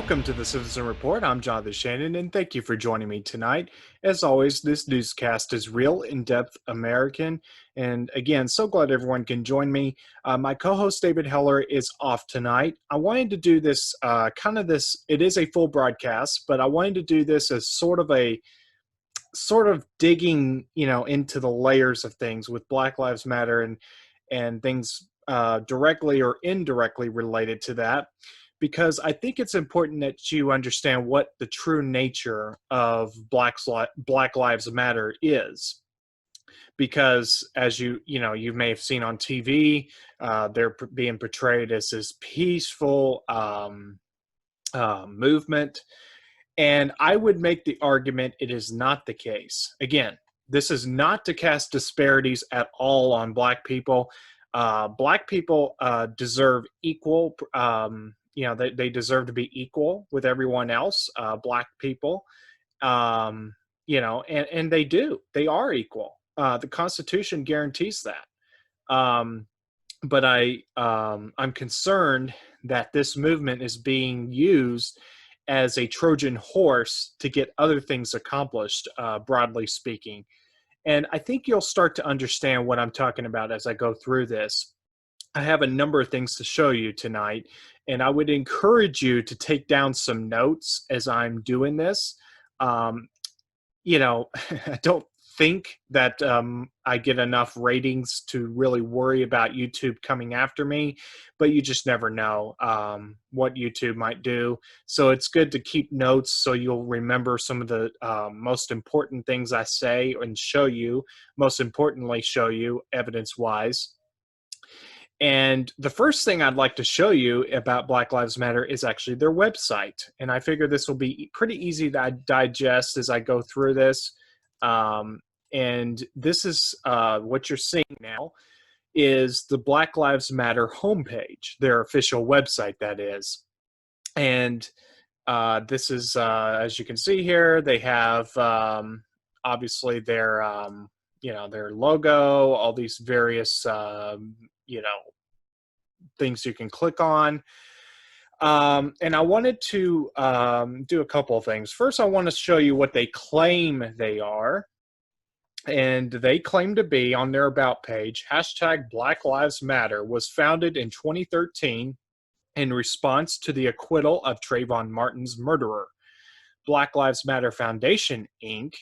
Welcome to the Citizen Report. I'm Jonathan Shannon, and thank you for joining me tonight. As always, this newscast is real, in-depth American, and again, so glad everyone can join me. My co-host David Heller is off tonight. I wanted to do this it is a full broadcast, but I wanted to do this as sort of digging, into the layers of things with Black Lives Matter and things directly or indirectly related to that, because I think it's important that you understand what the true nature of Black Lives Matter is. Because as you may have seen on TV, they're being portrayed as this peaceful movement. And I would make the argument it is not the case. Again, this is not to cast disparities at all on Black people. Black people deserve equal, they deserve to be equal with everyone else, Black people, and they do. They are equal. The Constitution guarantees that. But I'm concerned that this movement is being used as a Trojan horse to get other things accomplished, broadly speaking. And I think you'll start to understand what I'm talking about as I go through this. I have a number of things to show you tonight, and I would encourage you to take down some notes as I'm doing this. I don't think that I get enough ratings to really worry about YouTube coming after me, but you just never know what YouTube might do. So it's good to keep notes so you'll remember some of the most important things I say and most importantly, show you evidence-wise. And the first thing I'd like to show you about Black Lives Matter is actually their website. And I figure this will be pretty easy to digest as I go through this. And this is what you're seeing now is the Black Lives Matter homepage, their official website, that is. And this is, as you can see here, they have obviously their logo, all these various, things you can click on. And I wanted to do a couple of things. First, I want to show you what they claim they are. And they claim to be, on their About page, hashtag Black Lives Matter was founded in 2013 in response to the acquittal of Trayvon Martin's murderer. Black Lives Matter Foundation, Inc.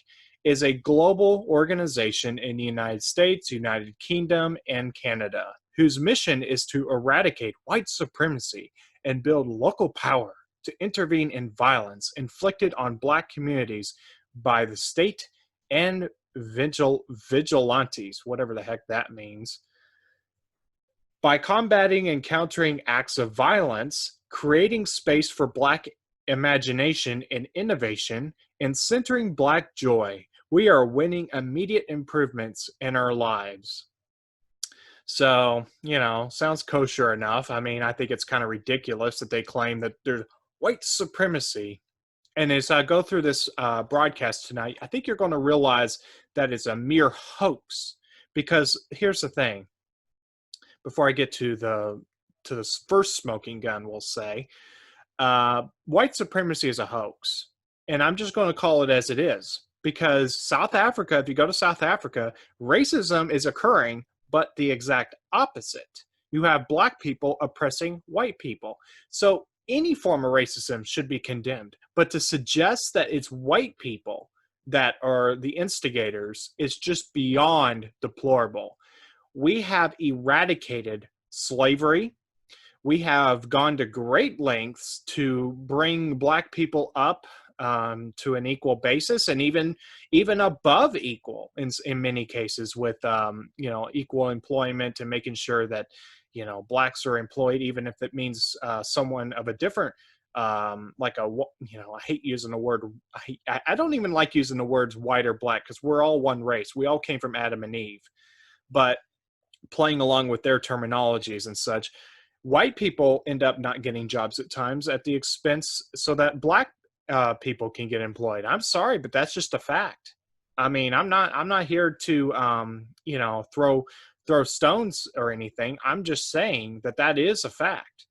is a global organization in the United States, United Kingdom, and Canada, whose mission is to eradicate white supremacy and build local power to intervene in violence inflicted on Black communities by the state and vigilantes, whatever the heck that means, by combating and countering acts of violence, creating space for Black imagination and innovation, and centering Black joy. We are winning immediate improvements in our lives. So, sounds kosher enough. I mean, I think it's kind of ridiculous that they claim that there's white supremacy. And as I go through this broadcast tonight, I think you're going to realize that it's a mere hoax. Because here's the thing. Before I get to the first smoking gun, we'll say, white supremacy is a hoax. And I'm just going to call it as it is. Because South Africa, if you go to South Africa, racism is occurring, but the exact opposite. You have Black people oppressing white people. So any form of racism should be condemned. But to suggest that it's white people that are the instigators is just beyond deplorable. We have eradicated slavery. We have gone to great lengths to bring Black people up to an equal basis, and even above equal in many cases, with equal employment and making sure that Blacks are employed, even if it means someone of a different I hate using the word. I don't even like using the words white or Black, because we're all one race. We all came from Adam and Eve. But playing along with their terminologies and such, white people end up not getting jobs at times at the expense so that Black people can get employed. I'm sorry, but that's just a fact. I mean, I'm not here to throw stones or anything. I'm just saying that is a fact.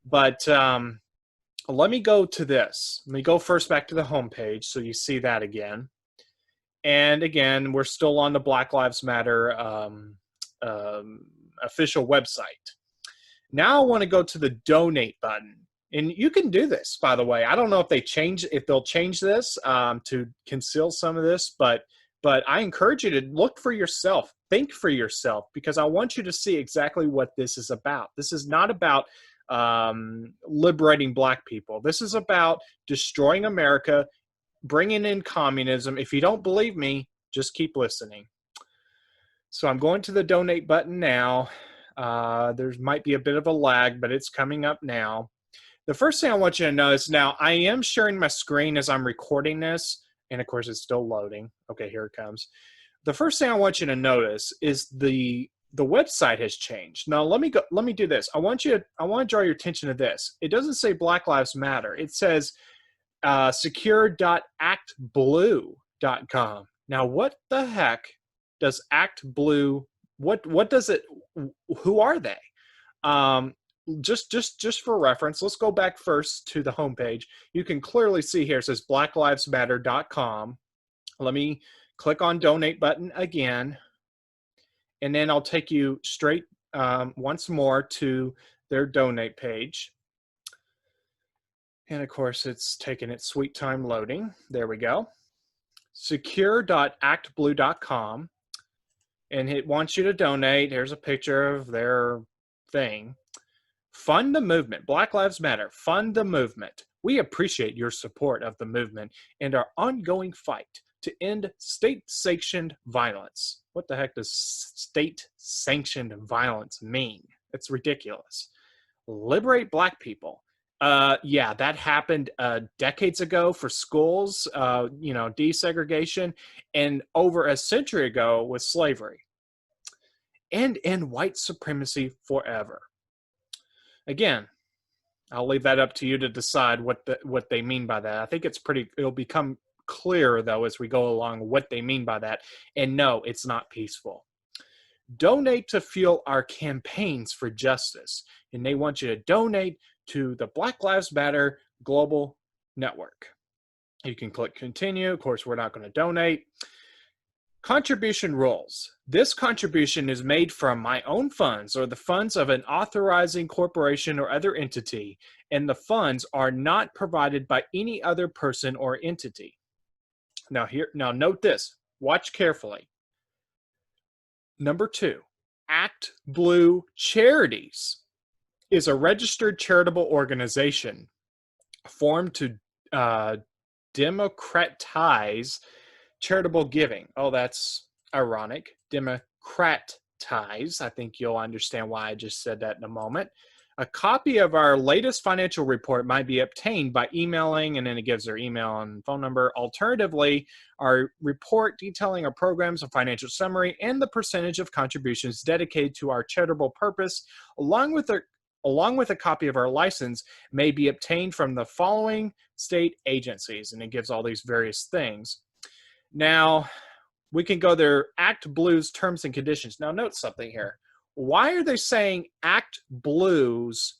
But let me go to this. Let me go first back to the homepage so you see that again. And again, we're still on the Black Lives Matter official website. Now I want to go to the donate button. And you can do this, by the way. I don't know if they'll change this to conceal some of this, but I encourage you to look for yourself, think for yourself, because I want you to see exactly what this is about. This is not about liberating Black people. This is about destroying America, bringing in communism. If you don't believe me, just keep listening. So I'm going to the donate button now. There might be a bit of a lag, but it's coming up now. The first thing I want you to know is now I am sharing my screen as I'm recording this, and of course it's still loading. Okay, here it comes. The first thing I want you to notice is the website has changed. Now let me do this. I want to draw your attention to this. It doesn't say Black Lives Matter. It says secure.actblue.com. Now what the heck does ActBlue, what does it, who are they? Just for reference, let's go back first to the homepage. You can clearly see here it says blacklivesmatter.com. Let me click on donate button again, and then I'll take you straight once more to their donate page. And of course, it's taking its sweet time loading. There we go. Secure.actblue.com. And it wants you to donate. Here's a picture of their thing. Fund the movement. Black Lives Matter. Fund the movement. We appreciate your support of the movement and our ongoing fight to end state-sanctioned violence. What the heck does state-sanctioned violence mean? It's ridiculous. Liberate Black people. Yeah, that happened decades ago for schools, desegregation, and over a century ago with slavery. And end white supremacy forever. Again, I'll leave that up to you to decide what they mean by that. I think it'll become clearer, though, as we go along what they mean by that. And no, it's not peaceful. Donate to fuel our campaigns for justice. And they want you to donate to the Black Lives Matter Global Network. You can click continue. Of course, we're not going to donate. Contribution rules. This contribution is made from my own funds or the funds of an authorizing corporation or other entity, and the funds are not provided by any other person or entity. Now note this. Watch carefully. Number 2, ActBlue Charities is a registered charitable organization formed to democratize charitable giving. Oh, that's ironic. Democratize. I think you'll understand why I just said that in a moment. A copy of our latest financial report might be obtained by emailing, and then it gives their email and phone number. Alternatively, our report detailing our programs, a financial summary, and the percentage of contributions dedicated to our charitable purpose, along with a copy of our license, may be obtained from the following state agencies. And it gives all these various things. Now, we can go there, ActBlue's terms and conditions. Now, note something here. Why are they saying ActBlue's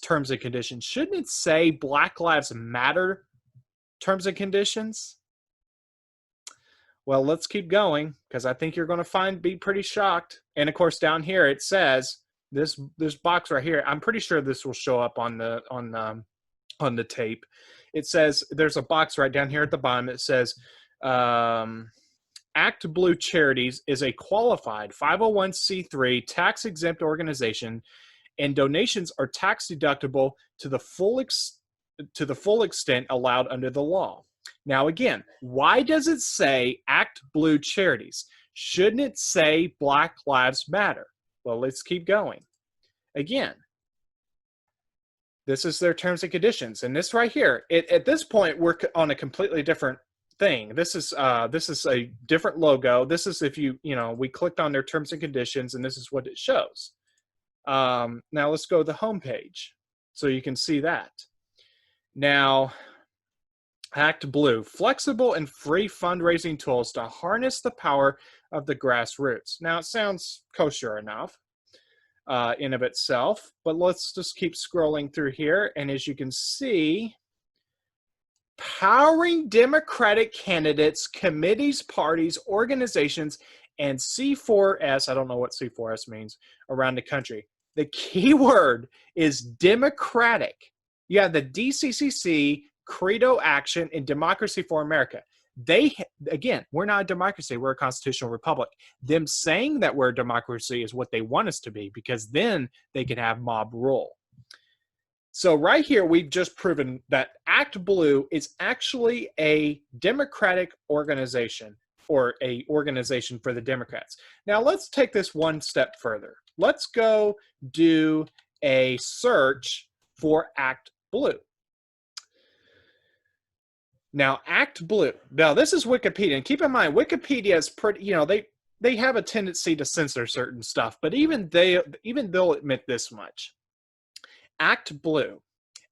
terms and conditions? Shouldn't it say Black Lives Matter terms and conditions? Well, let's keep going, because I think you're going to be pretty shocked. And of course, down here it says this box right here. I'm pretty sure this will show up on the tape. It says there's a box right down here at the bottom. It says ActBlue Charities is a qualified 501c3 tax-exempt organization, and donations are tax deductible to the full extent allowed under the law. Now, again, why does it say ActBlue Charities? Shouldn't it say Black Lives Matter? Well, let's keep going. Again, this is their terms and conditions, and this right here. At this point, we're on a completely different thing. This is a different logo. This is if we clicked on their terms and conditions, and this is what it shows. Now let's go to the home page so you can see that. Now, ActBlue, flexible and free fundraising tools to harness the power of the grassroots. Now, it sounds kosher enough. in of itself. But let's just keep scrolling through here. And as you can see, powering Democratic candidates, committees, parties, organizations, and C4S, I don't know what C4S means, around the country. The key word is democratic. You have the DCCC, Credo Action, and Democracy for America. They, again, we're not a democracy, we're a constitutional republic. Them saying that we're a democracy is what they want us to be, because then they can have mob rule. So right here, we've just proven that Act Blue is actually a Democratic organization, or a organization for the Democrats. Now let's take this one step further. Let's go do a search for Act Blue. Now, Act Blue. Now, this is Wikipedia, and keep in mind, Wikipedia is pretty, you know, they have a tendency to censor certain stuff, but even they'll admit this much. Act Blue.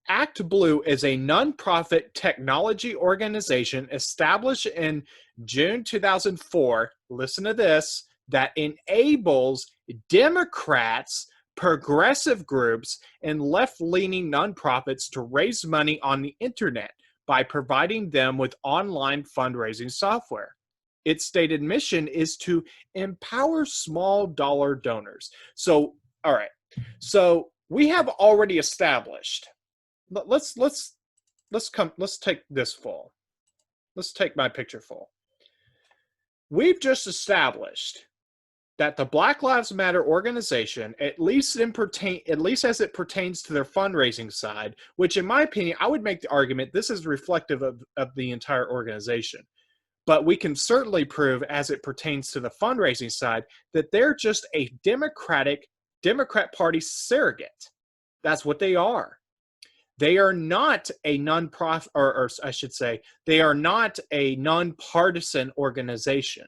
Act Blue is a nonprofit technology organization established in June 2004, listen to this, that enables Democrats, progressive groups, and left-leaning nonprofits to raise money on the internet by providing them with online fundraising software. Its stated mission is to empower small dollar donors. So, all right. So we have already established. Let's take this full. Let's take my picture full. We've just established that the Black Lives Matter organization, at least as it pertains to their fundraising side, which in my opinion, I would make the argument this is reflective of the entire organization. But we can certainly prove, as it pertains to the fundraising side, that they're just a Democrat Party surrogate. That's what they are. They are not a nonprofit, or I should say, they are not a nonpartisan organization.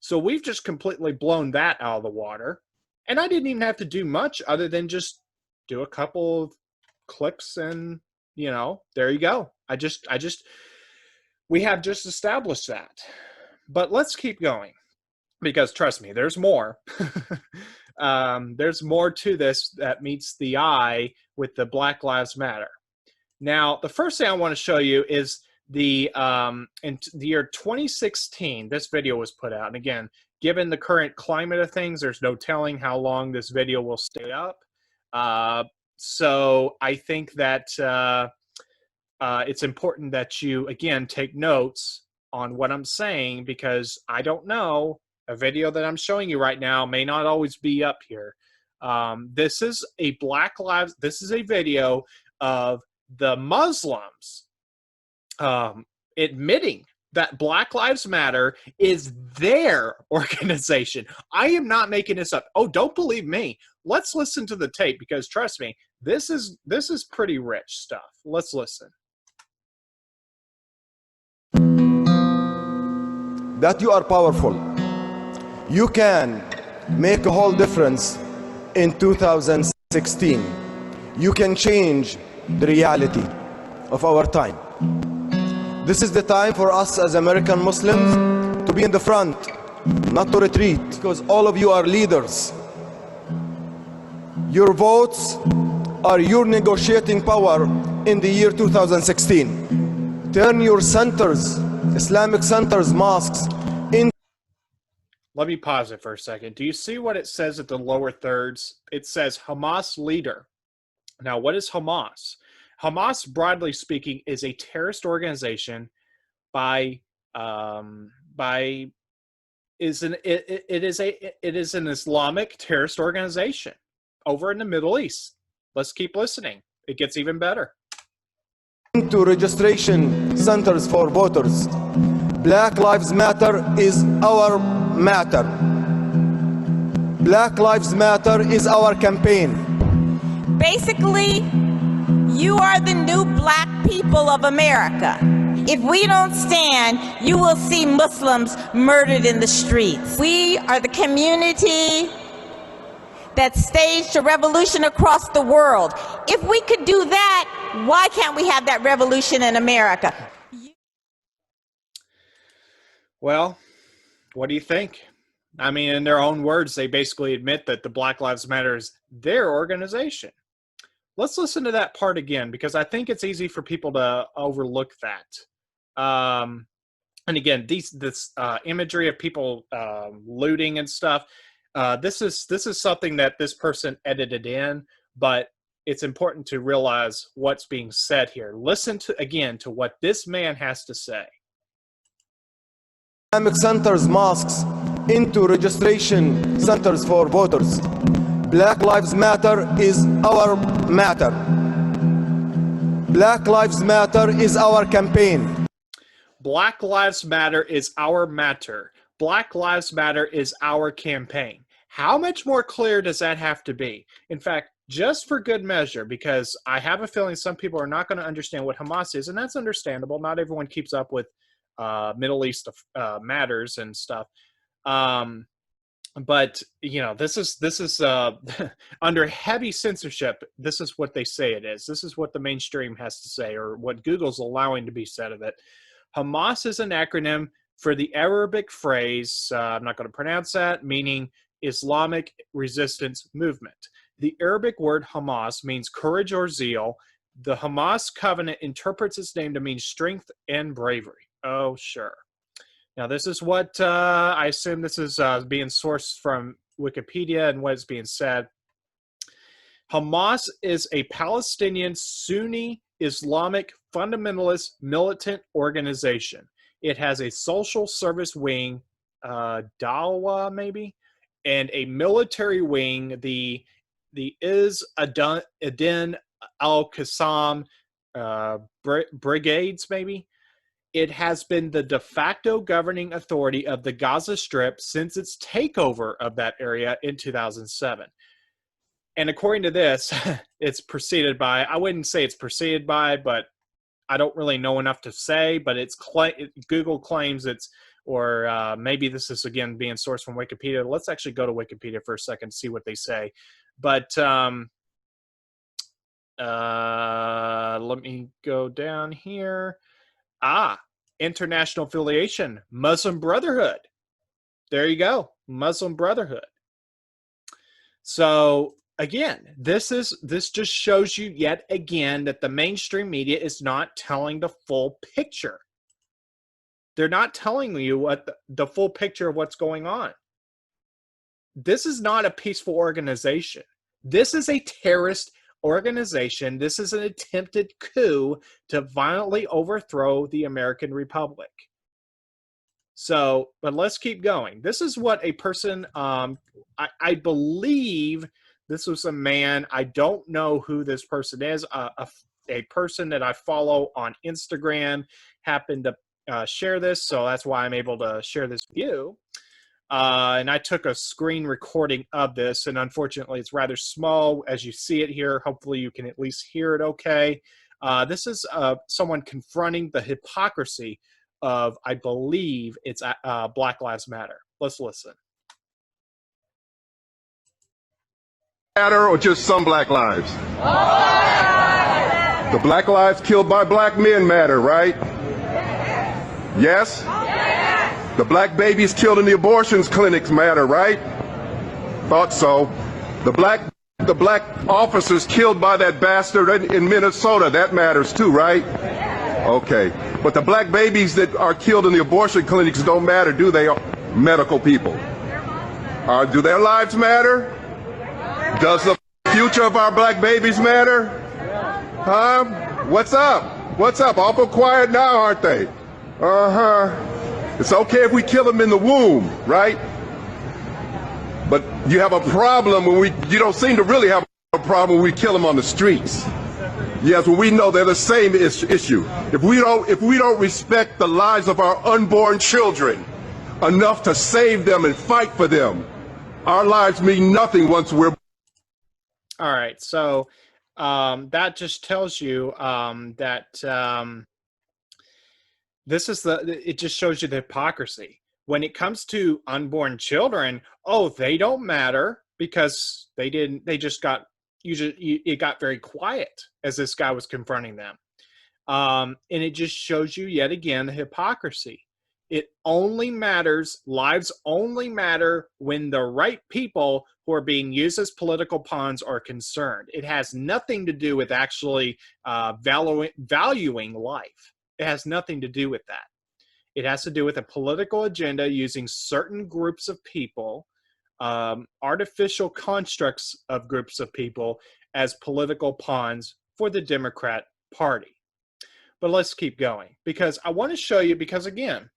So we've just completely blown that out of the water. And I didn't even have to do much other than just do a couple of clicks and, you know, there you go. We have just established that. But let's keep going, because trust me, there's more. There's more to this that meets the eye with the Black Lives Matter. Now, the first thing I want to show you is in the year 2016, this video was put out. And again, given the current climate of things, there's no telling how long this video will stay up. So I think that it's important that you, again, take notes on what I'm saying, because I don't know, a video that I'm showing you right now may not always be up here. This is a video of the Muslims admitting that Black Lives Matter is their organization. I am not making this up. Oh, don't believe me. Let's listen to the tape, because trust me, this is pretty rich stuff. Let's listen. That you are powerful. You can make a whole difference in 2016. You can change the reality of our time. This is the time for us as American Muslims to be in the front, not to retreat, because all of you are leaders. Your votes are your negotiating power in the year 2016. Turn your centers, Islamic centers, mosques, in. Let me pause it for a second. Do you see what it says at the lower thirds? It says Hamas leader. Now, what is Hamas? Hamas, broadly speaking, is a terrorist organization it is an Islamic terrorist organization over in the Middle East. Let's keep listening. It gets even better. To registration centers for voters. Black Lives Matter is our matter. Black Lives Matter is our campaign. Basically, you are the new black people of America. If we don't stand, you will see Muslims murdered in the streets. We are the community that staged a revolution across the world. If we could do that, why can't we have that revolution in America? Well, what do you think? I mean, in their own words, they basically admit that the Black Lives Matter is their organization. Let's listen to that part again, because I think it's easy for people to overlook that. And again, this imagery of people looting and stuff. This is something that this person edited in, but it's important to realize what's being said here. Listen to what this man has to say. Islamic centers, mosques into registration centers for voters. Black Lives Matter is our matter. Black Lives Matter is our campaign. Black Lives Matter is our matter. Black Lives Matter is our campaign. How much more clear does that have to be? In fact, just for good measure, because I have a feeling some people are not going to understand what Hamas is, and that's understandable. Not everyone keeps up with Middle East matters and stuff. But you know, this is under heavy censorship. This is what they say it is. This is what the mainstream has to say, or what Google's allowing to be said of it. Hamas is an acronym for the Arabic phrase, I'm not going to pronounce that, meaning Islamic Resistance Movement. The Arabic word Hamas means courage or zeal. The Hamas covenant interprets its name to mean strength and bravery. Oh, sure. Now, this is what I assume this is being sourced from Wikipedia and what is being said. Hamas is a Palestinian Sunni Islamic fundamentalist militant organization. It has a social service wing, Dawa maybe, and a military wing, the Is Adin al-Qassam brigades maybe. It has been the de facto governing authority of the Gaza Strip since its takeover of that area in 2007. And according to this, it's preceded by, I wouldn't say it's preceded by, but I don't really know enough to say, but it's Google claims it's, or maybe this is again being sourced from Wikipedia. Let's actually go to Wikipedia for a second to see what they say. But let me go down here. International affiliation, Muslim Brotherhood. There you go, Muslim Brotherhood. So again, this just shows you yet again that the mainstream media is not telling the full picture. They're not telling you what the full picture of what's going on. This is not a peaceful organization. This is a terrorist organization. This is an attempted coup to violently overthrow the American Republic. So, but let's keep going. This is what a person, I believe this was a man, I don't know who this person is, a person that I follow on Instagram happened to share this, so that's why I'm able to share this with you. And I took a screen recording of this, and unfortunately it's rather small as you see it here. Hopefully you can at least hear it okay. This is someone confronting the hypocrisy of, I believe it's Black Lives Matter. Let's listen. Matter or just some black lives? The black lives killed by black men matter, right? Yes? The black babies killed in the abortions clinics matter, right? Thought so. The black officers killed by that bastard in Minnesota, that matters too, right? Okay. But the black babies that are killed in the abortion clinics don't matter, do they? Medical people. Do their lives matter? Does the future of our black babies matter? Huh? What's up? What's up? Awful quiet now, aren't they? Uh-huh. It's okay if we kill them in the womb, right? But you have a problem when you don't seem to really have a problem when we kill them on the streets. Yes, well, we know they're the same issue. If we don't respect the lives of our unborn children enough to save them and fight for them, our lives mean nothing once we're. All right, so that just tells you that this is it just shows you the hypocrisy. When it comes to unborn children, they don't matter because it got very quiet as this guy was confronting them. And it just shows you yet again the hypocrisy. It only matters, lives only matter when the right people who are being used as political pawns are concerned. It has nothing to do with actually valuing life. It has nothing to do with that. It has to do with a political agenda using certain groups of people, artificial constructs of groups of people as political pawns for the Democrat Party. But let's keep going, because I want to show you, because again,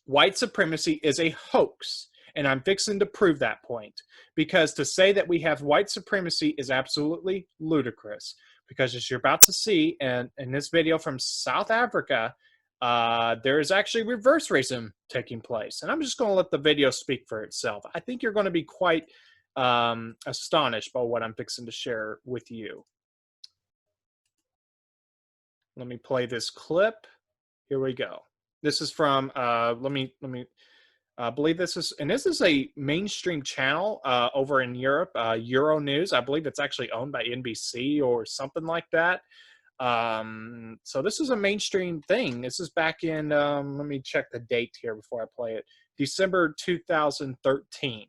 white supremacy is a hoax, and I'm fixing to prove that point. Because to say that we have white supremacy is absolutely ludicrous. Because as you're about to see in this video from South Africa, there is actually reverse racism taking place. And I'm just going to let the video speak for itself. I think you're going to be quite astonished by what I'm fixing to share with you. Let me play this clip. Here we go. This is from, let me believe this is, and this is a mainstream channel over in Europe, Euronews. I believe it's actually owned by NBC or something like that. So this is a mainstream thing. This is back in, let me check the date here before I play it. December 2013.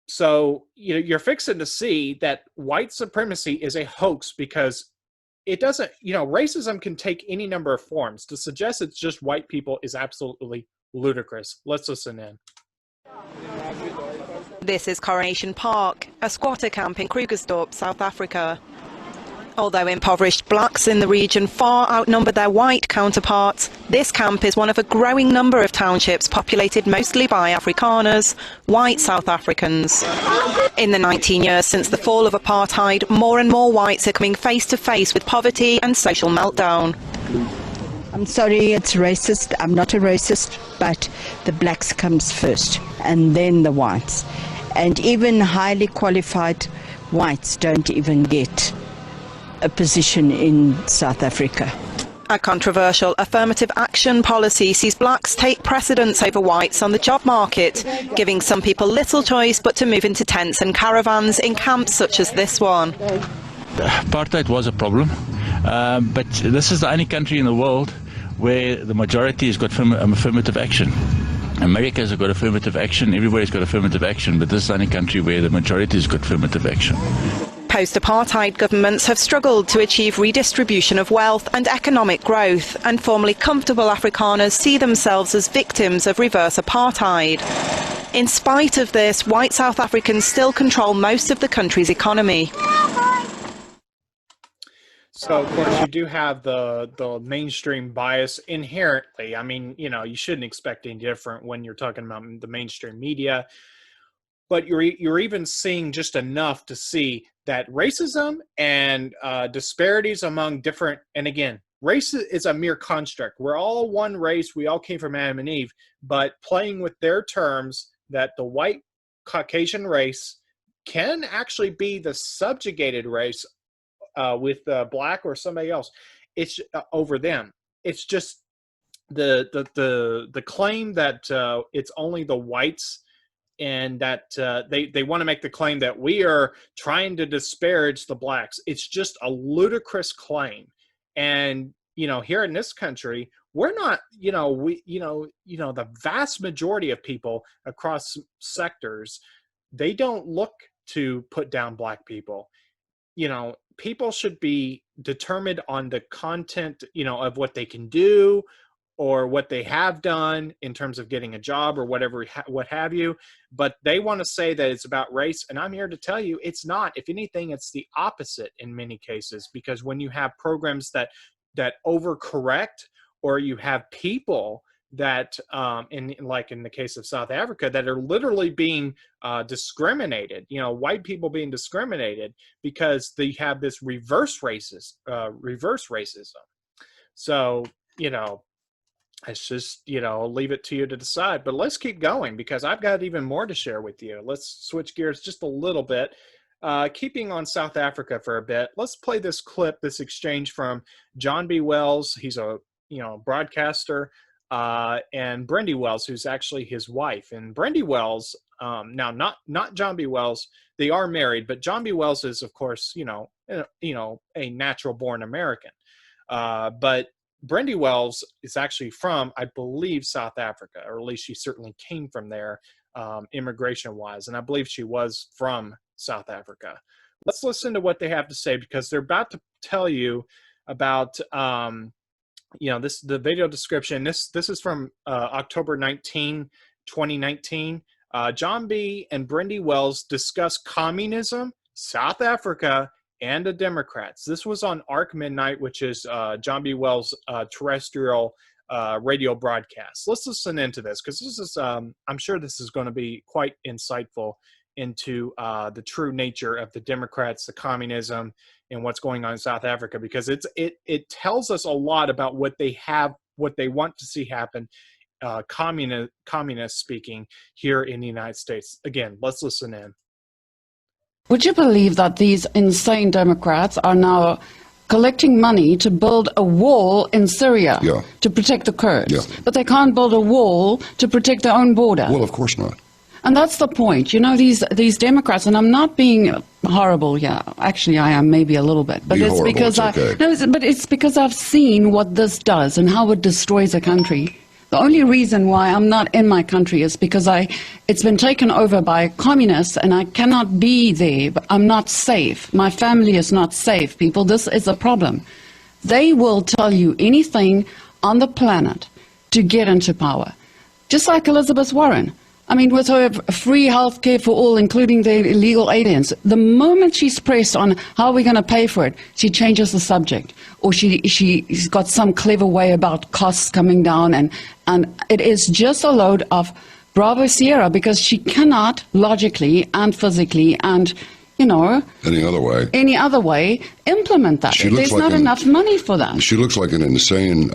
So you're fixing to see that white supremacy is a hoax, because it doesn't, racism can take any number of forms. To suggest it's just white people is absolutely ludicrous. Let's listen in. This is Coronation Park, a squatter camp in Krugersdorp, South Africa. Although impoverished blacks in the region far outnumber their white counterparts, this camp is one of a growing number of townships populated mostly by Afrikaners, white South Africans. In the 19 years since the fall of apartheid, more and more whites are coming face to face with poverty and social meltdown. I'm sorry, it's racist. I'm not a racist, but the blacks comes first, and then the whites. And even highly qualified whites don't even get a position in South Africa. A controversial affirmative action policy sees blacks take precedence over whites on the job market, giving some people little choice but to move into tents and caravans in camps such as this one. Apartheid was a problem, but this is the only country in the world where the majority has got affirmative action. America's got affirmative action, everybody's got affirmative action, but this is the only country where the majority has got affirmative action. Post-apartheid governments have struggled to achieve redistribution of wealth and economic growth, and formerly comfortable Afrikaners see themselves as victims of reverse apartheid. In spite of this, white South Africans still control most of the country's economy. So, of course, you do have the mainstream bias inherently. I mean, you shouldn't expect any different when you're talking about the mainstream media. But you're even seeing just enough to see that racism and disparities among different, and again, race is a mere construct. We're all one race. We all came from Adam and Eve, but playing with their terms that the white Caucasian race can actually be the subjugated race with black or somebody else. It's over them. It's just the claim that it's only the whites, and that they want to make the claim that we are trying to disparage the blacks. It's just a ludicrous claim. And here in this country, we're not, the vast majority of people across sectors, they don't look to put down black people. People should be determined on the content, of what they can do or what they have done in terms of getting a job or whatever, what have you. But they want to say that it's about race. And I'm here to tell you it's not. If anything, it's the opposite in many cases, because when you have programs that overcorrect, or you have people that, like in the case of South Africa, that are literally being discriminated, white people being discriminated because they have this reverse racism. So, it's just, I'll leave it to you to decide. But let's keep going, because I've got even more to share with you. Let's switch gears just a little bit. Keeping on South Africa for a bit, let's play this clip, this exchange from John B. Wells. He's a broadcaster, and Brendy Wells, who's actually his wife. And Brendy Wells, now not John B. Wells, they are married, but John B. Wells is, of course, a natural born American. But Brendy Wells is actually from, I believe, South Africa, or at least she certainly came from there, immigration-wise, and I believe she was from South Africa. Let's listen to what they have to say, because they're about to tell you about, the video description. This is from October 19, 2019. John B. and Brendy Wells discuss communism, South Africa, and the Democrats. This was on ARC Midnight, which is John B. Wells' terrestrial radio broadcast. Let's listen into this, because this is, I'm sure this is going to be quite insightful into the true nature of the Democrats, the communism, and what's going on in South Africa, because it tells us a lot about what they want to see happen, communist speaking, here in the United States. Again, let's listen in. Would you believe that these insane Democrats are now collecting money to build a wall in Syria to protect the Kurds? But they can't build a wall to protect their own border. Well, of course not. And that's the point. You know, these Democrats, and I'm not being horrible, actually I am maybe a little bit, but it's because it's because I've seen what this does and how it destroys a country. The only reason why I'm not in my country is because it's been taken over by communists, and I cannot be there. I'm not safe. My family is not safe, people. This is a problem. They will tell you anything on the planet to get into power. Just like Elizabeth Warren. I mean, with her free health care for all, including the illegal aliens, the moment she's pressed on how we're going to pay for it, she changes the subject. Or she's got some clever way about costs coming down, and it is just a load of Bravo Sierra, because she cannot logically and physically and, any other way implement that. There's not enough money for that. She looks like an insane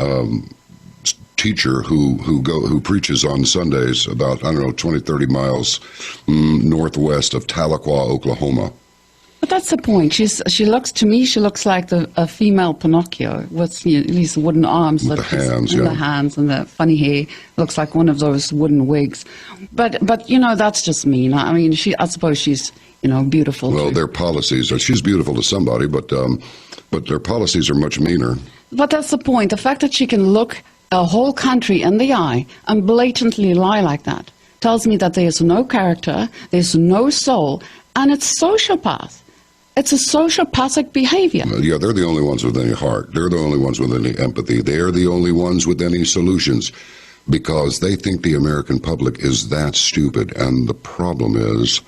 teacher who preaches on Sundays about, 20, 30 miles northwest of Tahlequah, Oklahoma. But that's the point. She looks like a female Pinocchio with these wooden arms, with the hands, the hands and the funny hair. Looks like one of those wooden wigs. But that's just mean. I mean, I suppose she's beautiful. Well, too. Their policies. She's beautiful to somebody, but their policies are much meaner. But that's the point. The fact that she can look a whole country in the eye and blatantly lie like that tells me that there's no character, there's no soul, and it's sociopath. It's a sociopathic behavior. Yeah, they're the only ones with any heart. They're the only ones with any empathy. They're the only ones with any solutions, because they think the American public is that stupid. And the problem is,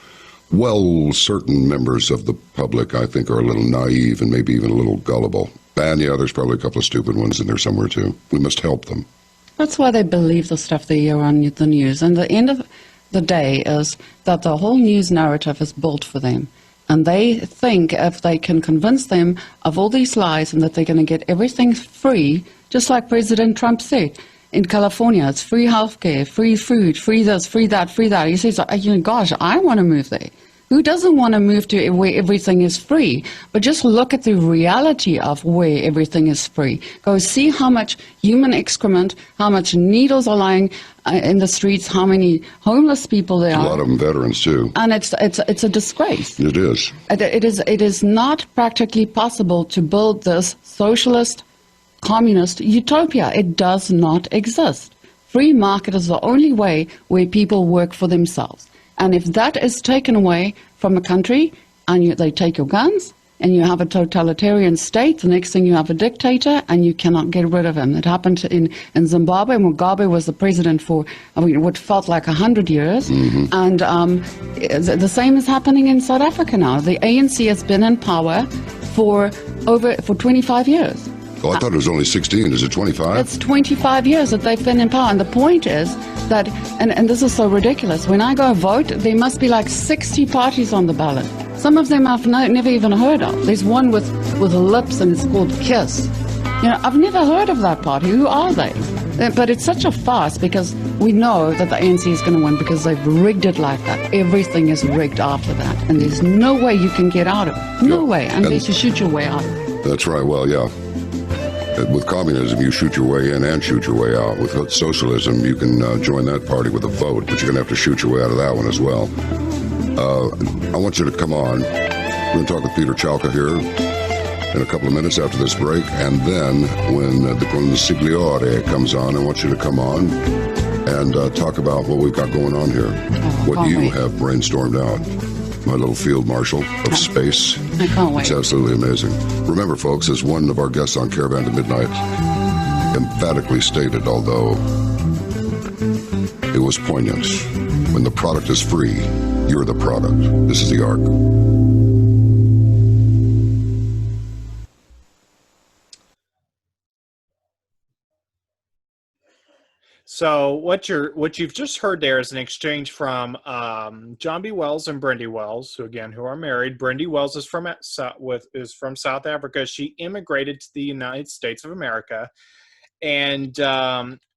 certain members of the public, I think, are a little naive and maybe even a little gullible. And there's probably a couple of stupid ones in there somewhere too. We must help them. That's why they believe the stuff they hear on the news. And the end of the day is that the whole news narrative is built for them. And they think if they can convince them of all these lies and that they're going to get everything free, just like President Trump said, in California, it's free healthcare, free food, free this, free that, free that. He says, gosh, I want to move there. Who doesn't want to move to where everything is free? But just look at the reality of where everything is free. Go see how much human excrement, how much needles are lying in the streets, how many homeless people there are. A lot of them veterans too. And it's a disgrace. It is. It is not practically possible to build this socialist, communist utopia. It does not exist. Free market is the only way where people work for themselves. And if that is taken away from a country, and they take your guns, and you have a totalitarian state, the next thing you have a dictator, and you cannot get rid of him. It happened in Zimbabwe. Mugabe was the president for, what felt like 100 years. Mm-hmm. And the same is happening in South Africa now. The ANC has been in power for 25 years. Oh, I thought it was only 16. Is it 25? It's 25 years that they've been in power. And the point is that, and this is so ridiculous, when I go vote, there must be like 60 parties on the ballot. Some of them I've never even heard of. There's one with lips, and it's called KISS. I've never heard of that party. Who are they? But it's such a farce, because we know that the ANC is going to win because they've rigged it like that. Everything is rigged after that. And there's no way you can get out of it. No way, unless you shoot your way out of it. That's right. Well, yeah. With communism, you shoot your way in and shoot your way out. With socialism, you can join that party with a vote, but you're going to have to shoot your way out of that one as well. I want you to come on. We're going to talk with Peter Chalka here. in a couple of minutes after this break. And then when the consigliere comes on, I want you to come on and talk about what we've got going on here, what you have brainstormed out. My little field marshal of space. I can't wait. It's absolutely amazing. Remember, folks, as one of our guests on Caravan to Midnight emphatically stated, although it was poignant, when the product is free, you're the product. This is the Ark. So what you've just heard there is an exchange from John B. Wells and Brendy Wells, who are married. Brendy Wells is from South Africa. She immigrated to the United States of America, and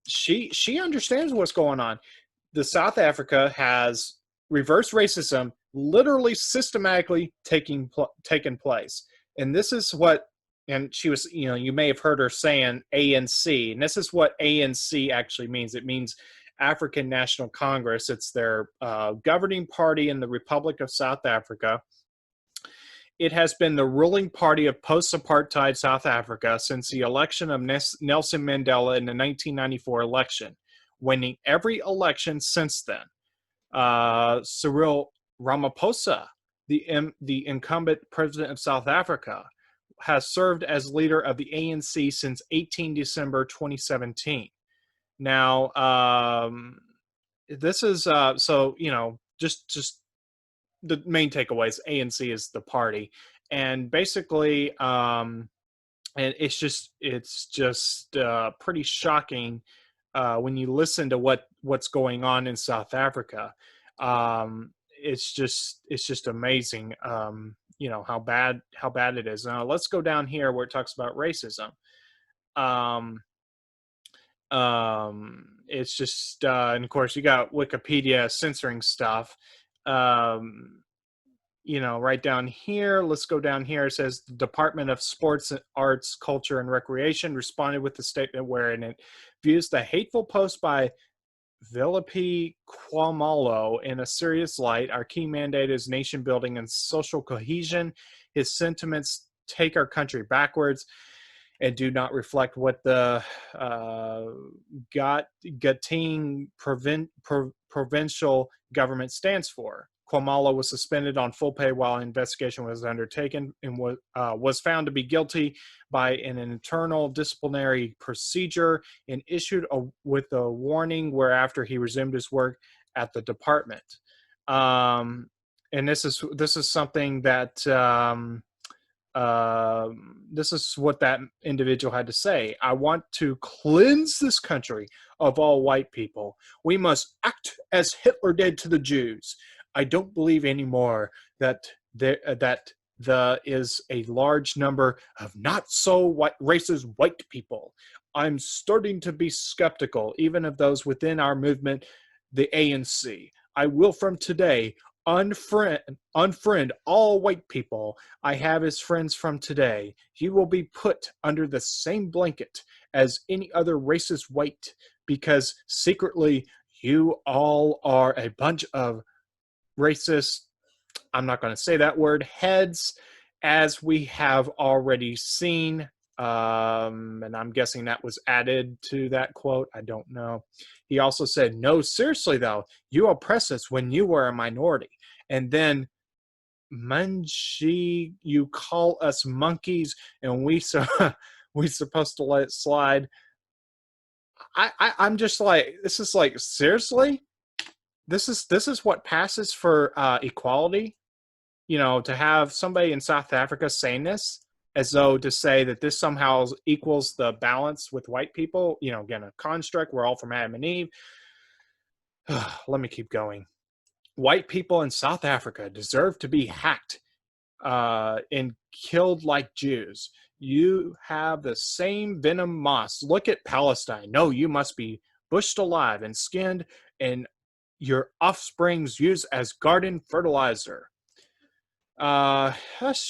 she understands what's going on. The South Africa has reverse racism literally systematically taken place, and this is what. And she was, you may have heard her saying ANC, and this is what ANC actually means. It means African National Congress. It's their governing party in the Republic of South Africa. It has been the ruling party of post-apartheid South Africa since the election of Nelson Mandela in the 1994 election, winning every election since then. Cyril Ramaphosa, the incumbent president of South Africa, has served as leader of the ANC since 18 December 2017. Now, this is just the main takeaways. ANC is the party, and basically, and it's just pretty shocking when you listen to what's going on in South Africa. It's just amazing. How bad it is. Now let's go down here where it talks about racism. It's just and of course you got Wikipedia censoring stuff. Right down here, let's go down here. It says the Department of Sports, Arts, Culture, and Recreation responded with a statement wherein it views the hateful post by Philippe Kwamalo in a serious light. Our key mandate is nation building and social cohesion. His sentiments take our country backwards and do not reflect what the Gauteng provincial government stands for. Kwamalo was suspended on full pay while an investigation was undertaken and was found to be guilty by an internal disciplinary procedure and issued with a warning whereafter he resumed his work at the department. And this is something that this is what that individual had to say. I want to cleanse this country of all white people. We must act as Hitler did to the Jews. I don't believe anymore that there is a large number of not so racist white people. I'm starting to be skeptical, even of those within our movement, the ANC. I will from today unfriend all white people I have as friends from today. You will be put under the same blanket as any other racist white because secretly you all are a bunch of racist, I'm not going to say that word, heads, as we have already seen. And I'm guessing that was added to that quote. I don't know. He also said, no, seriously, though, you oppressed us when you were a minority. And then, Munji, you call us monkeys, and we supposed to let it slide. I'm just like, this is like, seriously? This is what passes for equality, to have somebody in South Africa saying this as though to say that this somehow equals the balance with white people. Again, a construct. We're all from Adam and Eve. Let me keep going. White people in South Africa deserve to be hacked and killed like Jews. You have the same venom moss. Look at Palestine. No, you must be bushed alive and skinned and your offsprings used as garden fertilizer. That's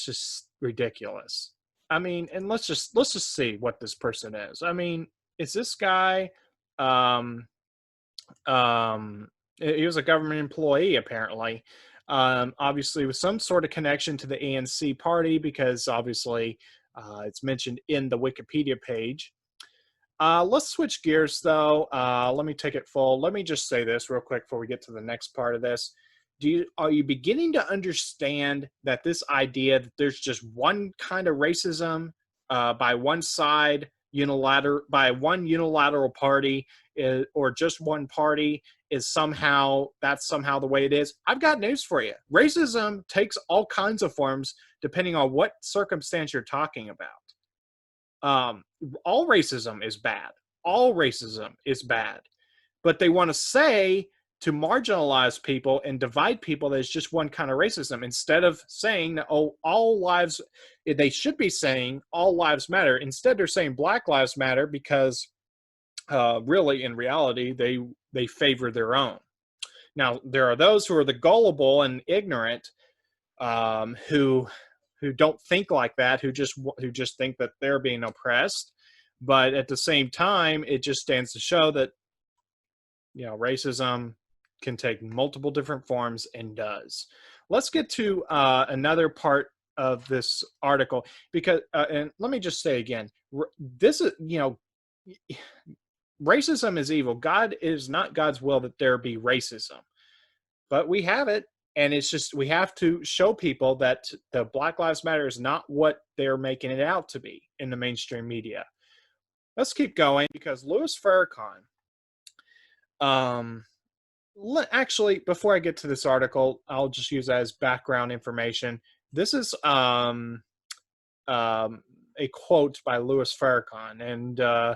just ridiculous. I mean, and let's just see what this person is. I mean, is this guy he was a government employee apparently. obviously with some sort of connection to the ANC party, because obviously it's mentioned in the Wikipedia page. Let's switch gears, though. Let me take it full. Let me just say this real quick before we get to the next part of this. Are you beginning to understand that this idea that there's just one kind of racism by one side, by one unilateral party, or just one party, is somehow the way it is? I've got news for you. Racism takes all kinds of forms depending on what circumstance you're talking about. All racism is bad. All racism is bad. But they want to say, to marginalize people and divide people, that it's just one kind of racism, instead of saying, oh, all lives, they should be saying all lives matter. Instead, they're saying Black Lives Matter, because really, in reality, they favor their own. Now, there are those who are the gullible and ignorant, who don't think like that, who just think that they're being oppressed. But at the same time, it just stands to show that, racism can take multiple different forms, and does. Let's get to another part of this article, because and let me just say again, this is, racism is evil. God is not God's will that there be racism, but we have it. And it's just, we have to show people that the Black Lives Matter is not what they're making it out to be in the mainstream media. Let's keep going, because Louis Farrakhan, actually, before I get to this article, I'll just use that as background information. This is a quote by Louis Farrakhan, and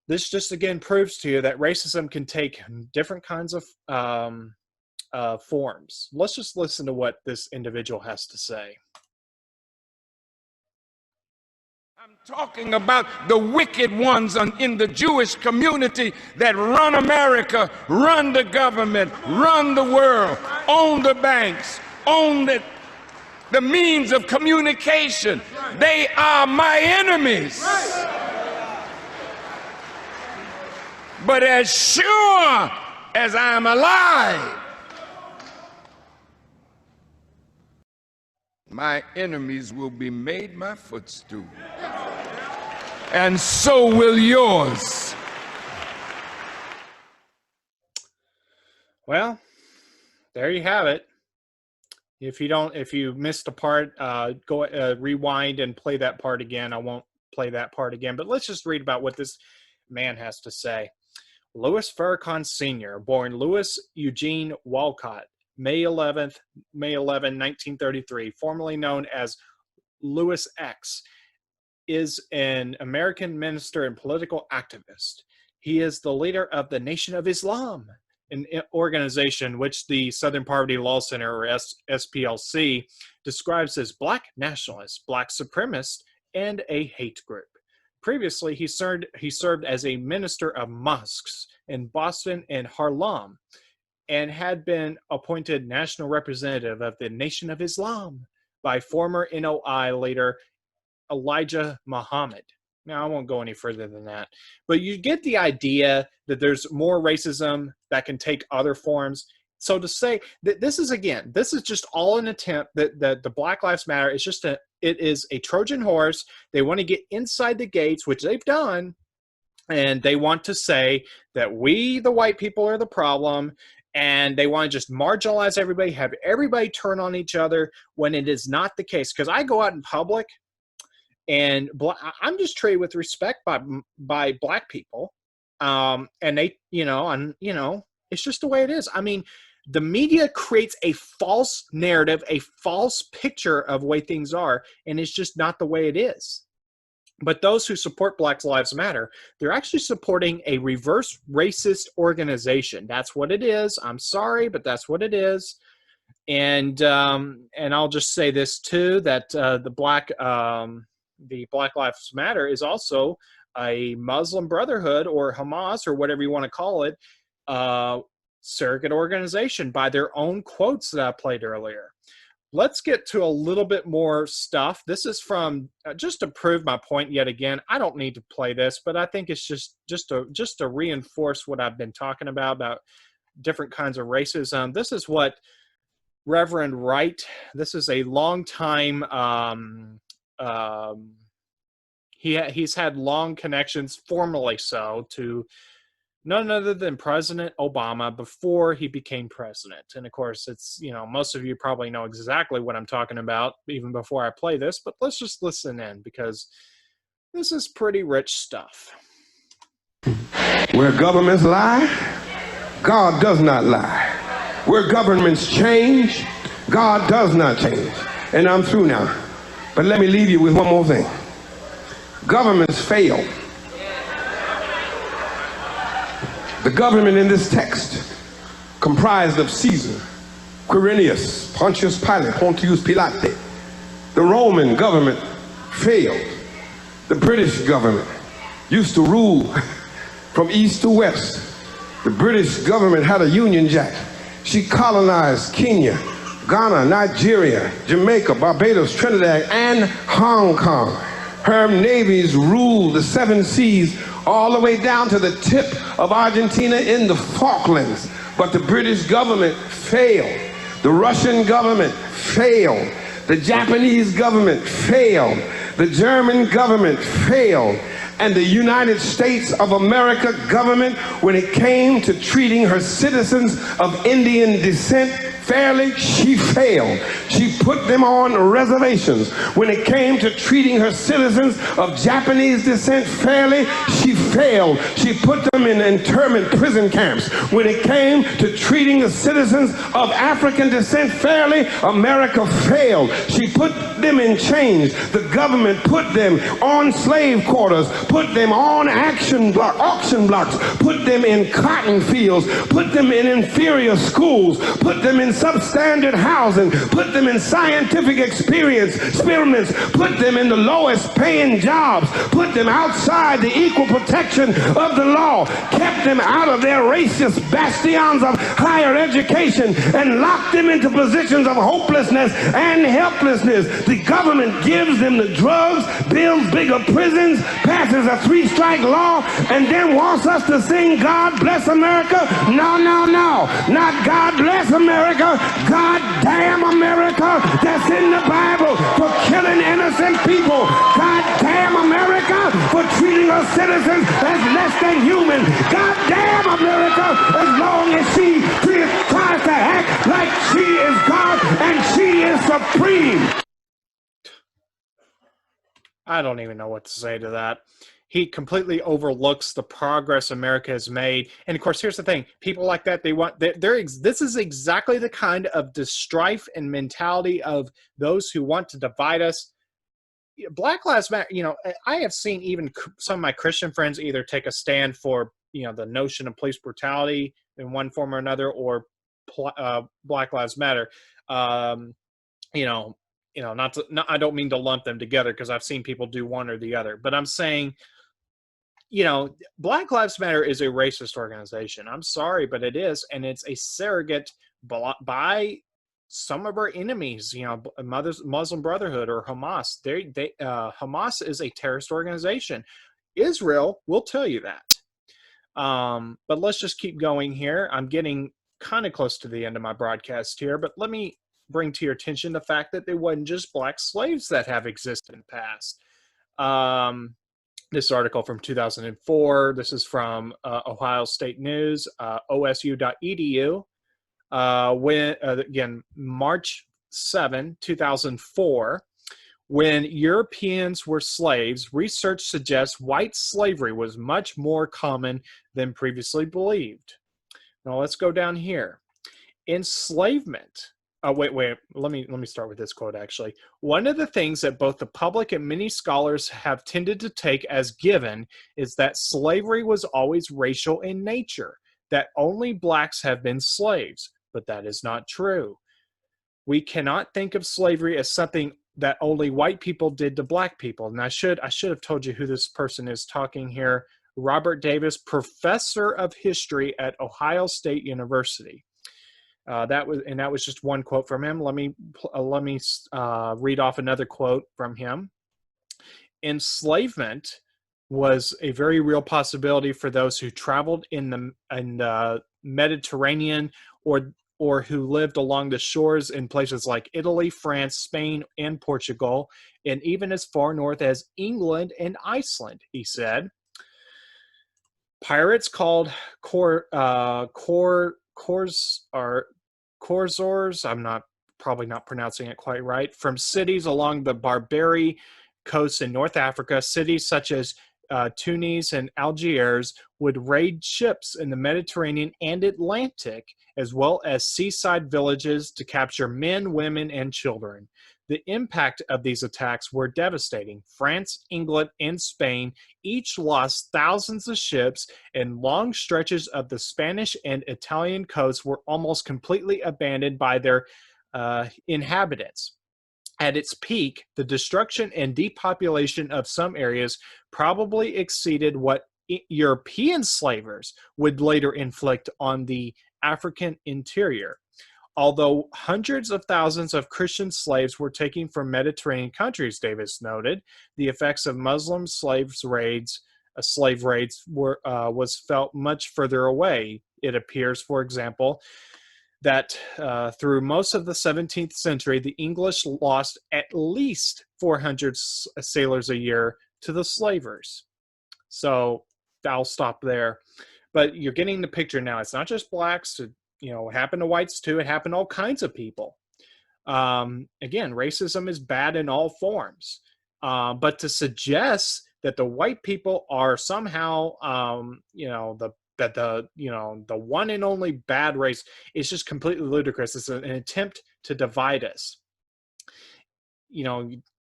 this just again proves to you that racism can take different kinds of forms. Let's just listen to what this individual has to say. I'm talking about the wicked ones in the Jewish community that run America, run the government, run the world, own the banks, own the means of communication. They are my enemies. But as sure as I'm alive, my enemies will be made my footstool. And so will yours. Well, there you have it. If you missed a part, go rewind and play that part again. I won't play that part again, but let's just read about what this man has to say. Louis Farrakhan Sr., born Louis Eugene Walcott, May 11, 1933, formerly known as Louis X, is an American minister and political activist. He is the leader of the Nation of Islam, an organization which the Southern Poverty Law Center, or SPLC, describes as black nationalist, black supremacist, and a hate group. Previously, he served as a minister of mosques in Boston and Harlem, and had been appointed national representative of the Nation of Islam by former NOI leader Elijah Muhammad. Now, I won't go any further than that, but you get the idea that there's more racism that can take other forms. So to say that this is just all an attempt that the Black Lives Matter is just it is a Trojan horse. They want to get inside the gates, which they've done, and they want to say that we, the white people, are the problem, and they want to just marginalize everybody, have everybody turn on each other, when it is not the case. Because I go out in public, and I'm just treated with respect by black people, and they, it's just the way it is. I mean, the media creates a false narrative, a false picture of the way things are, and it's just not the way it is. But those who support Black Lives Matter, they're actually supporting a reverse racist organization. That's what it is. I'm sorry, but that's what it is. And I'll just say this too, that the Black Lives Matter is also a Muslim Brotherhood, or Hamas, or whatever you want to call it, surrogate organization by their own quotes that I played earlier. Let's get to a little bit more stuff. This is from, just to prove my point yet again, I don't need to play this, but I think it's just to reinforce what I've been talking about different kinds of racism. This is what Reverend Wright. This is a long time. He's had long connections, formally so, to none other than President Obama before he became president. And of course, it's, most of you probably know exactly what I'm talking about even before I play this, but let's just listen in because this is pretty rich stuff. Where governments lie, God does not lie. Where governments change, God does not change. And I'm through now. But let me leave you with one more thing. Governments fail. The government in this text, comprised of Caesar, Quirinius, Pontius Pilate, Pontius Pilate, the Roman government failed. The British government used to rule from east to west. The British government had a Union Jack. She colonized Kenya, Ghana, Nigeria, Jamaica, Barbados, Trinidad, and Hong Kong. Her navies ruled the 7 seas all the way down to the tip of Argentina in the Falklands. But the British government failed. The Russian government failed. The Japanese government failed. The German government failed. And the United States of America government, when it came to treating her citizens of Indian descent fairly, she failed. She put them on reservations. When it came to treating her citizens of Japanese descent fairly, she failed. She put them in internment prison camps. When it came to treating the citizens of African descent fairly, America failed. She put them in chains. The government put them on slave quarters, put them on auction blocks, put them in cotton fields, put them in inferior schools, put them in substandard housing, put them in scientific experiments, put them in the lowest paying jobs, put them outside the equal protection of the law, kept them out of their racist bastions of higher education, and locked them into positions of hopelessness and helplessness. The government gives them the drugs, builds bigger prisons, passes a 3-strike law, and then wants us to sing God Bless America? No, no, no. Not God Bless America. God damn America that's in the Bible for killing innocent people. God damn America for treating her citizens as less than human. God damn America as long as she tries to act like she is God and she is supreme. I don't even know what to say to that. He completely overlooks the progress America has made. And of course, here's the thing. People like that, this is exactly the kind of the strife and mentality of those who want to divide us. Black Lives Matter, I have seen even some of my Christian friends either take a stand for, the notion of police brutality in one form or another, or Black Lives Matter. I don't mean to lump them together because I've seen people do one or the other, but I'm saying, Black Lives Matter is a racist organization. I'm sorry, but it is, and it's a surrogate by some of our enemies. Muslim Brotherhood or Hamas. Hamas is a terrorist organization. Israel will tell you that. But let's just keep going here. I'm getting kind of close to the end of my broadcast here, but let me bring to your attention the fact that there wasn't just black slaves that have existed in the past. This article from 2004, this is from Ohio State News, osu.edu. Again, March 7, 2004, when Europeans were slaves, research suggests white slavery was much more common than previously believed. Now let's go down here. Enslavement. Oh, wait. Let me start with this quote, actually. One of the things that both the public and many scholars have tended to take as given is that slavery was always racial in nature, that only blacks have been slaves, but that is not true. We cannot think of slavery as something that only white people did to black people. And I should have told you who this person is talking here. Robert Davis, professor of history at Ohio State University. That was just one quote from him. Let me read off another quote from him. Enslavement was a very real possibility for those who traveled in the Mediterranean or or who lived along the shores in places like Italy, France, Spain, and Portugal, and even as far north as England and Iceland, he said. Pirates called Corsors, I'm probably not pronouncing it quite right, from cities along the Barbary coast in North Africa. Cities such as Tunis and Algiers would raid ships in the Mediterranean and Atlantic, as well as seaside villages to capture men, women, and children. The impact of these attacks were devastating. France, England, and Spain each lost thousands of ships, and long stretches of the Spanish and Italian coasts were almost completely abandoned by their inhabitants. At its peak, the destruction and depopulation of some areas probably exceeded what European slavers would later inflict on the African interior. Although hundreds of thousands of Christian slaves were taken from Mediterranean countries, Davis noted, the effects of Muslim slave raids was felt much further away. It appears, for example, that through most of the 17th century, the English lost at least 400 sailors a year to the slavers. So I'll stop there. But you're getting the picture now. It's not just blacks. It happened to whites too. It happened to all kinds of people. Again, racism is bad in all forms. But to suggest that the white people are somehow, the one and only bad race is just completely ludicrous. It's an attempt to divide us.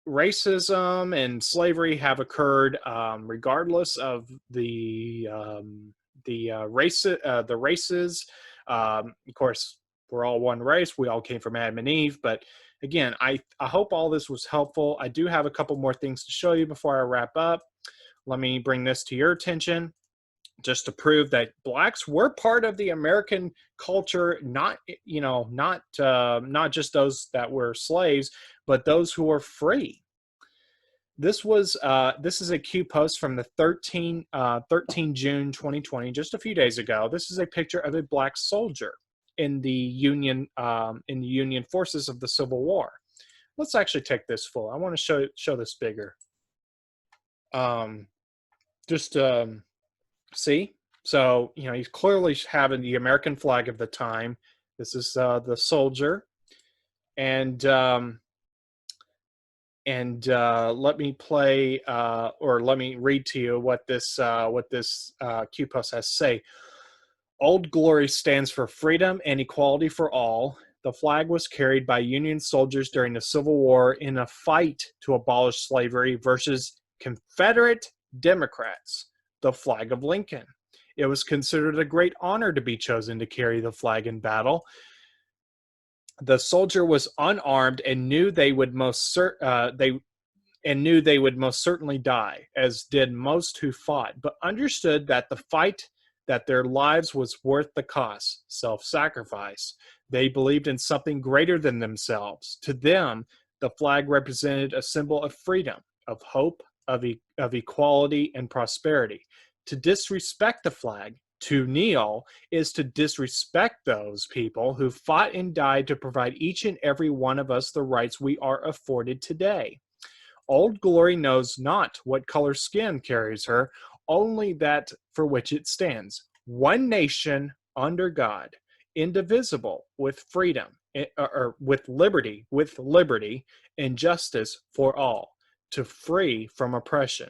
Racism and slavery have occurred regardless of the races. Of course, we're all one race. We all came from Adam and Eve. But again, I hope all this was helpful. I do have a couple more things to show you before I wrap up. Let me bring this to your attention, just to prove that blacks were part of the American culture, not just those that were slaves, but those who were free. This is a Q post from the 13 June 2020, just a few days ago. This is a picture of a black soldier in the Union forces of the Civil War. Let's actually take this full. I want to show this bigger. See? So, he's clearly having the American flag of the time. This is the soldier. And let me play, or let me read to you what this Q post has to say. Old Glory stands for freedom and equality for all. The flag was carried by Union soldiers during the Civil War in a fight to abolish slavery versus Confederate Democrats, the flag of Lincoln. It was considered a great honor to be chosen to carry the flag in battle. The soldier was unarmed and knew they would most certainly die, as did most who fought, but understood that the fight, that their lives was worth the cost, self-sacrifice. They believed in something greater than themselves. To them, the flag represented a symbol of freedom, of hope, of equality and prosperity. To disrespect the flag, to kneel, is to disrespect those people who fought and died to provide each and every one of us the rights we are afforded today. Old Glory knows not what color skin carries her, only that for which it stands. One nation under God, indivisible, with freedom, or with liberty, and justice for all, to free from oppression.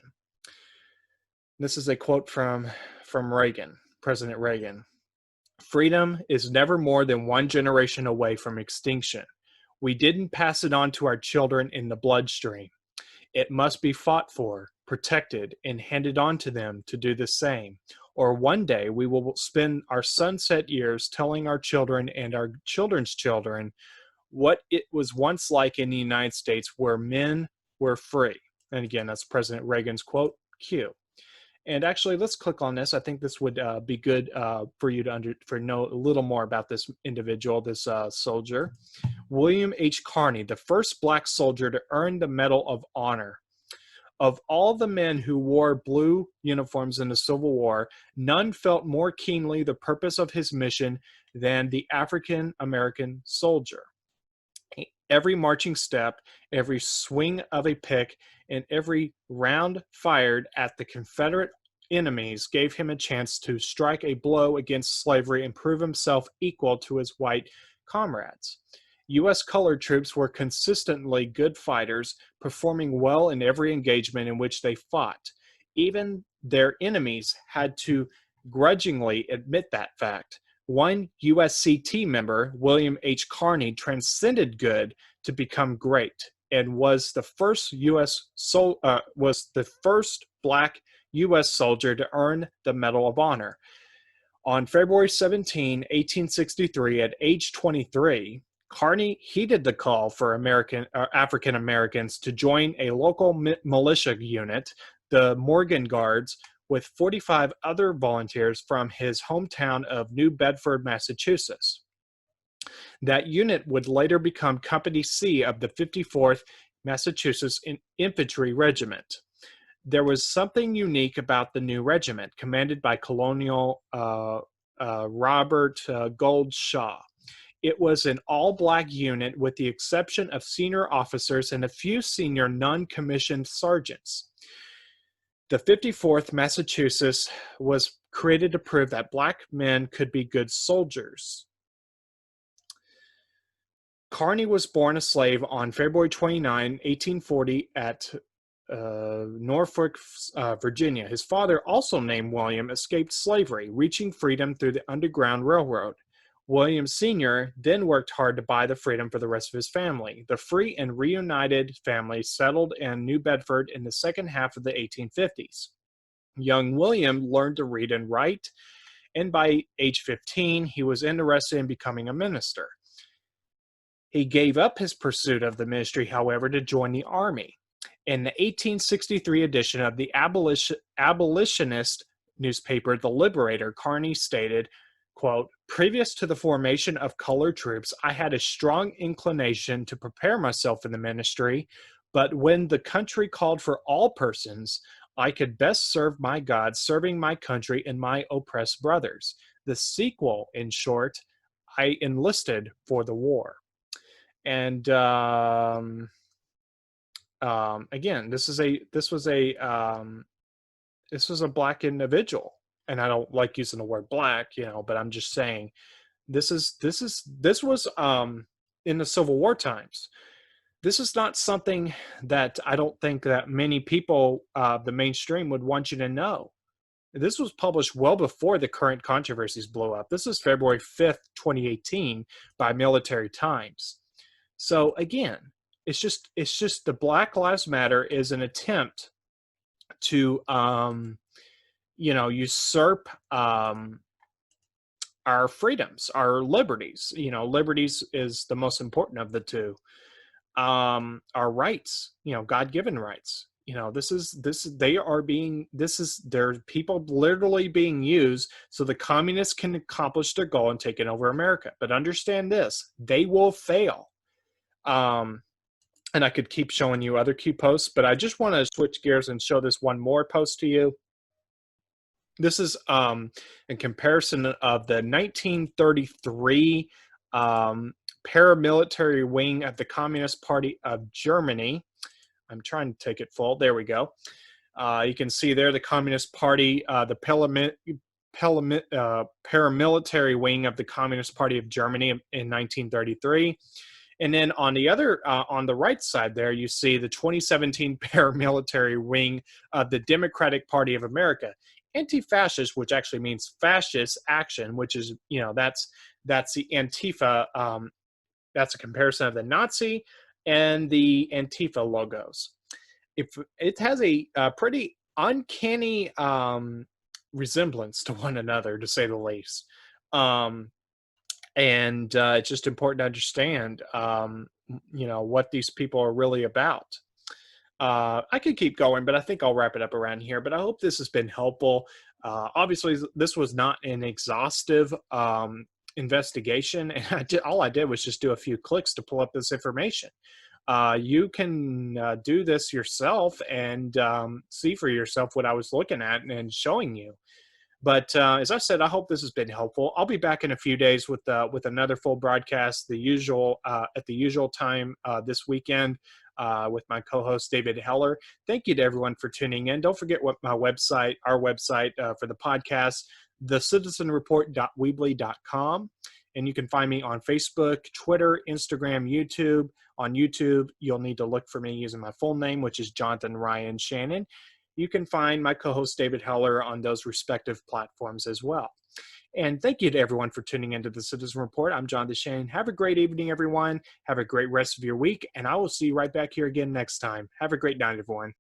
This is a quote from Reagan, President Reagan. Freedom is never more than one generation away from extinction. We didn't pass it on to our children in the bloodstream. It must be fought for, protected, and handed on to them to do the same. Or one day we will spend our sunset years telling our children and our children's children what it was once like in the United States, where men were free. And again, that's President Reagan's quote, Q. And actually, let's click on this. I think this would be good for you to know a little more about this individual, this soldier. William H. Carney, the first black soldier to earn the Medal of Honor. Of all the men who wore blue uniforms in the Civil War, none felt more keenly the purpose of his mission than the African American soldier. Every marching step, every swing of a pick, and every round fired at the Confederate enemies gave him a chance to strike a blow against slavery and prove himself equal to his white comrades. U.S. colored troops were consistently good fighters, performing well in every engagement in which they fought. Even their enemies had to grudgingly admit that fact. One USCT member, William H. Carney, transcended good to become great, and was the first black U.S. soldier to earn the Medal of Honor. On February 17, 1863, at age 23, Carney heeded the call for African Americans to join a local militia unit, the Morgan Guards, with 45 other volunteers from his hometown of New Bedford, Massachusetts. That unit would later become Company C of the 54th Massachusetts Infantry Regiment. There was something unique about the new regiment, commanded by Colonel Robert Gould Shaw. It was an all-black unit with the exception of senior officers and a few senior non-commissioned sergeants. The 54th Massachusetts was created to prove that black men could be good soldiers. Carney was born a slave on February 29, 1840 at Norfolk, Virginia. His father, also named William, escaped slavery, reaching freedom through the Underground Railroad. William Sr. then worked hard to buy the freedom for the rest of his family. The free and reunited family settled in New Bedford in the second half of the 1850s. Young William learned to read and write, and by age 15, he was interested in becoming a minister. He gave up his pursuit of the ministry, however, to join the Army. In the 1863 edition of the abolitionist newspaper, The Liberator, Carney stated, quote, "Previous to the formation of colored troops, I had a strong inclination to prepare myself in the ministry, but when the country called for all persons, I could best serve my God, serving my country and my oppressed brothers. The sequel, in short, I enlisted for the war." And again, this was a black individual. And I don't like using the word black, but I'm just saying this was in the Civil War times. This is not something that I don't think that many people, the mainstream, would want you to know. This was published well before the current controversies blew up. This is February 5th, 2018 by Military Times. So again, it's just the Black Lives Matter is an attempt to usurp our freedoms, our liberties. Liberties is the most important of the two. Our rights, God-given rights. There are people literally being used so the communists can accomplish their goal in taking over America. But understand this, they will fail. And I could keep showing you other key posts, but I just want to switch gears and show this one more post to you. This is in comparison of the 1933 paramilitary wing of the Communist Party of Germany. I'm trying to take it full. There we go. You can see there the Communist Party, the paramilitary wing of the Communist Party of Germany in 1933. And then on the other, on the right side there, you see the 2017 paramilitary wing of the Democratic Party of America. Anti-fascist, which actually means fascist action, which is, that's the Antifa. That's a comparison of the Nazi and the Antifa logos. It has a pretty uncanny resemblance to one another, to say the least. And it's just important to understand, what these people are really about. I could keep going, but I think I'll wrap it up around here. But I hope this has been helpful. Obviously, this was not an exhaustive investigation, and all I did was just do a few clicks to pull up this information. You can do this yourself and see for yourself what I was looking at and showing you. But as I said, I hope this has been helpful. I'll be back in a few days with another full broadcast, the usual at the usual time this weekend with my co-host David Heller. Thank you to everyone for tuning in. Don't forget what our website for the podcast, thecitizenreport.weebly.com. And you can find me on Facebook, Twitter, Instagram, YouTube. On YouTube, you'll need to look for me using my full name, which is Jonathan Ryan Shannon. You can find my co-host David Heller on those respective platforms as well. And thank you to everyone for tuning into the Citizen Report. I'm Jonathan Shannon. Have a great evening, everyone. Have a great rest of your week. And I will see you right back here again next time. Have a great night, everyone.